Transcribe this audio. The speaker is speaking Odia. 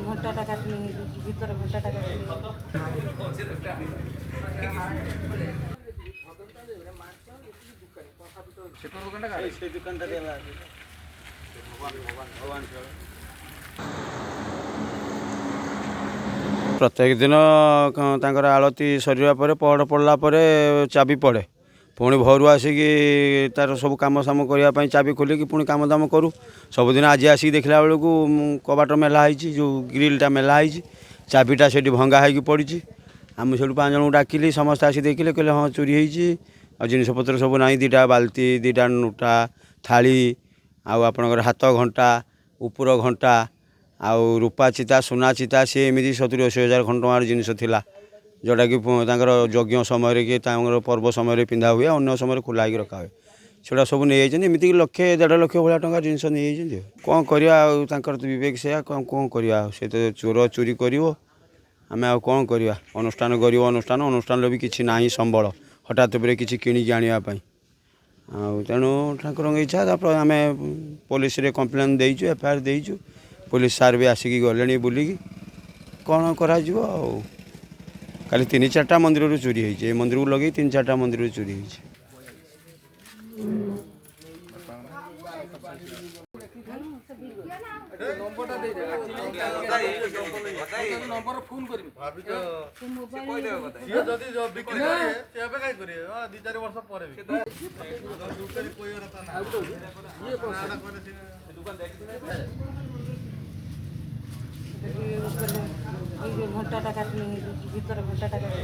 ঘন্টাটা কাটলে ভিতরে ঘন্টাটা কাটলে সেই দোকানটা দেওয়া আছে ভগবান ପ୍ରତ୍ୟେକ ଦିନ ତାଙ୍କର ଆଳତି ସରିବା ପରେ ପହଡ଼ ପଡ଼ିଲା ପରେ ଚାବି ପଡ଼େ ପୁଣି ଘରୁ ଆସିକି ତାର ସବୁ କାମ ସାମ କରିବା ପାଇଁ ଚାବି ଖୋଲିକି ପୁଣି କାମ ଦାମ କରୁ ସବୁଦିନ ଆଜି ଆସିକି ଦେଖିଲା ବେଳକୁ କବାଟ ମେଲା ହେଇଛି ଯେଉଁ ଗ୍ରିଲଟା ମେଲା ହେଇଛି ଚାବିଟା ସେଠି ଭଙ୍ଗା ହେଇକି ପଡ଼ିଛି ଆମେ ସେଠୁ 5 ଜଣଙ୍କୁ ଡାକିଲି ସମସ୍ତେ ଆସି ଦେଖିଲେ କହିଲେ ହଁ ଚୋରି ହେଇଛି ଆଉ ଜିନିଷପତ୍ର ସବୁ ନାହିଁ ଦୁଇଟା ବାଲ୍ଟି ଦୁଇଟା ନୋଟା ଥାଳି ଆଉ ଆପଣଙ୍କର ହାତ ଘଣ୍ଟା ଉପର ଘଣ୍ଟା ଆଉ ରୂପା ଚିତା ସୁନା ଚିତା ସେ ଏମିତି 70-80 ହଜାର ଟଙ୍କାର ଜିନିଷ ଥିଲା ଯେଉଁଟାକି ତାଙ୍କର ଯଜ୍ଞ ସମୟରେ କି ତାଙ୍କର ପର୍ବ ସମୟରେ ପିନ୍ଧା ହୁଏ ଅନ୍ୟ ସମୟରେ ଖୋଲା ହେଇକି ରଖା ହୁଏ ସେଗୁଡ଼ା ସବୁ ନେଇଯାଇଛନ୍ତି ଏମିତିକି 1-1.5 ଲକ୍ଷ ଭଳିଆ ଟଙ୍କା ଜିନିଷ ନେଇଯାଇଛନ୍ତି କ'ଣ କରିବା ଆଉ ତାଙ୍କର ତ ବିବେକ ସେୟା କ'ଣ କରିବା ଆଉ ସେ ତ ଚୋର ଚୋରି କରିବ ଆମେ ଆଉ କ'ଣ କରିବା ଅନୁଷ୍ଠାନ ଗରିବ ଅନୁଷ୍ଠାନର ବି କିଛି ନାହିଁ ସମ୍ବଳ ହଠାତ୍ ଉପରେ କିଛି କିଣିକି ଆଣିବା ପାଇଁ ଆଉ ତେଣୁ ଠାକୁରଙ୍କ ଇଚ୍ଛା ତାପରେ ଆମେ ପୋଲିସରେ କମ୍ପ୍ଲେନ୍ ଦେଇଛୁ FIR ଦେଇଛୁ पुलिस सार भी आसिक गले बुलिकी कौन कराଯିब आउ खाली 3-4टा मंदिर चोरी होती मंदिर को लगे 3-4टा मंदिर चोरी होती ঘন্টাটা কাটলে ভিতরে ঘন্টাটা কাটলে